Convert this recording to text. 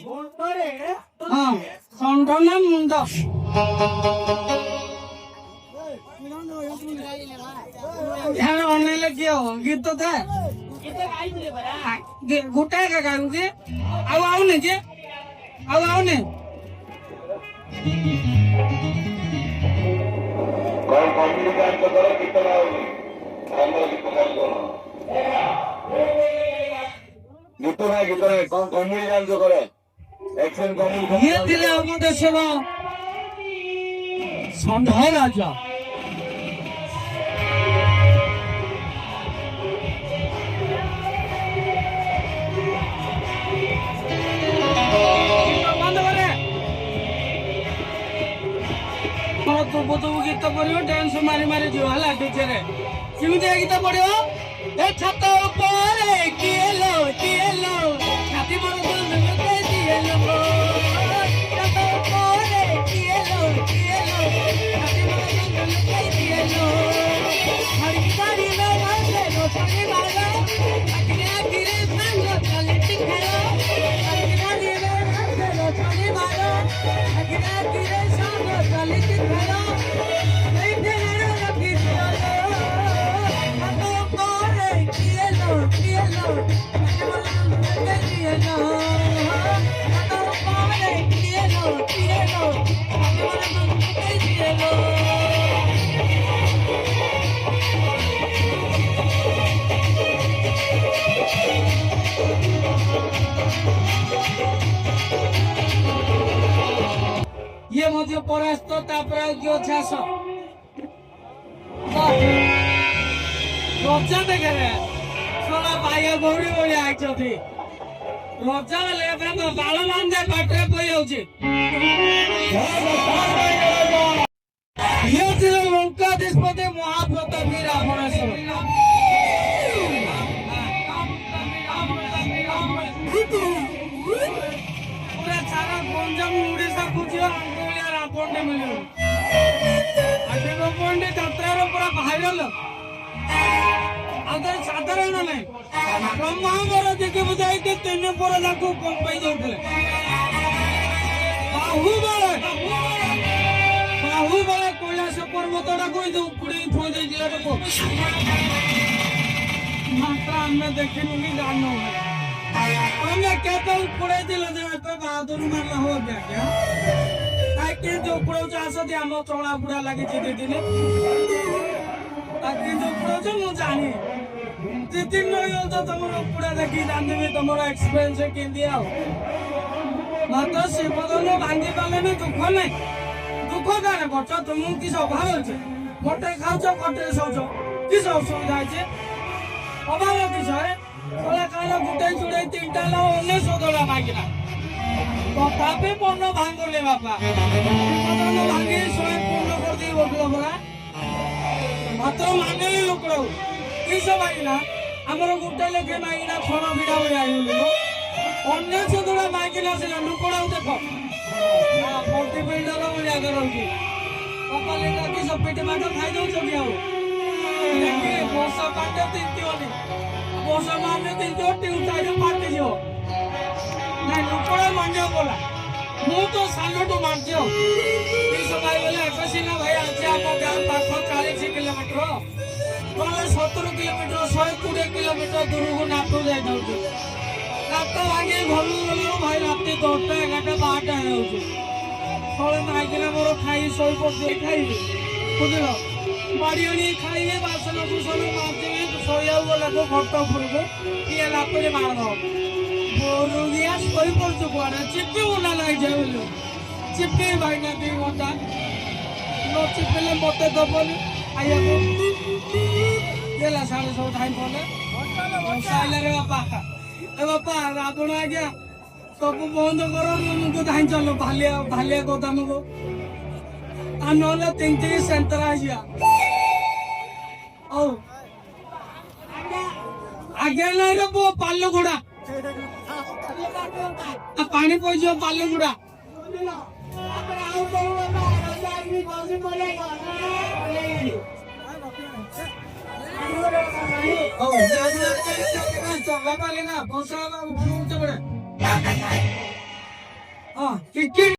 हाँ संठना मुंड ध्यान अनेले किए हो गीत तो था गोटाए का गाऊं के आओ ने के आओ ने कौन कम्युनिकेट तो करो कितना आओगे हम लोग कितना करो गीत है कौन कम्युनिकेट तो करे एक्शन कम्युनिकेट ये दिले আমাদের সেবা সন্ধ্যা রাজা तो गीत पड़ो डांस मारी मारी जो है टीचर केमी गीत पड़ो ए छत ऊपर किएलो छाती पर किएलो छत ऊपर किएलो छाती पर किएलो हरी सारी में मारे नो छाती मारो अखियां गिरे संग चले टिकरो हरी सारी में मारे नो छाती मारो अखियां गिरे संग चले टिकरो ये मध्य परास्त जो छास रजा देखे सोना पाइया गौरी बोली आई रजा बाल बांधे पाटे पई लंकाधिपति महाप्रतापी रावणेश्वर पूरा सारा गंजाम ओडिशा पूछियो रावण मिले आगे गोपंडी यात्रा पूरा भाइरल साधारण नहीं ब्रह्मांबर देखी बुझाई तीन पर जाते बाहुबले कैलाश पर्वत उपड़ी थोड़ी मात्र आम देखनी कि जानू केते उपड़े बहादुर मारला हो गया क्या उपड़े आसती आम चला बुढ़ा लगे दी दिन उपड़े मुझे जानी दी दिन रही तुम उपड़ा देखी जानदेवी तुम एक्सपीरियंस केंदी मात्र शिवदन भांगी पाले दुख नहीं दुख क्या करछ तुमको किस अभाव अच्छे गोटे खाऊ गोटे शौच किस असुविधा अच्छे अभाव किस गोटे चुड़े तीन टा अनेक सौदा मांगला तथापि मन भांगुले बापा भांगी स्वयं पूर्ण कर दी बसल परा मात्र माने लोक किस मांगला आमर गोटे लेखे मांगना क्षण भिड़ा भाई अन्य सदुड़ा मांगना से लुकड़ा देख फोर्टी बिल्डर जगह रही कपाली कि सब पेट माट खाई दौर बस पाटे तीन बस माने तीन ट्यूटाइज फाटी जो ना लुकड़ा मांगे बोला मु तो सानटू मानছি सबाई बोले एकसिना भाई आज आम गाँव पाख 40 किलोमीटर 70 किलोमीटर 120 किलोमीटर दूर को नाटू जाए नाट भांगे घर गलु भाई राति 10टा 11टा 12टा हो माइकिना मोर खाई शो पड़े खाई बुझल बाड़ी आनी खाइए बासन कुसन माजे शोया गला घट उपर को किए लापे मार रोगिया शो पड़े कड़े चिपी बना लगे जाए चिपे भाई ना 2 घंटा न चिपेले मत दबनी आइया साढ़े 6 टाइम पड़े साइले बापा बापा रावण आज्ञा सब बंद करो मुझे धाई चलो भालिया भालिया कथा मुझको ना तीन सेंटर आगे नहीं रे पाल गुड़ा पानी पैज पाल गुड़ा কি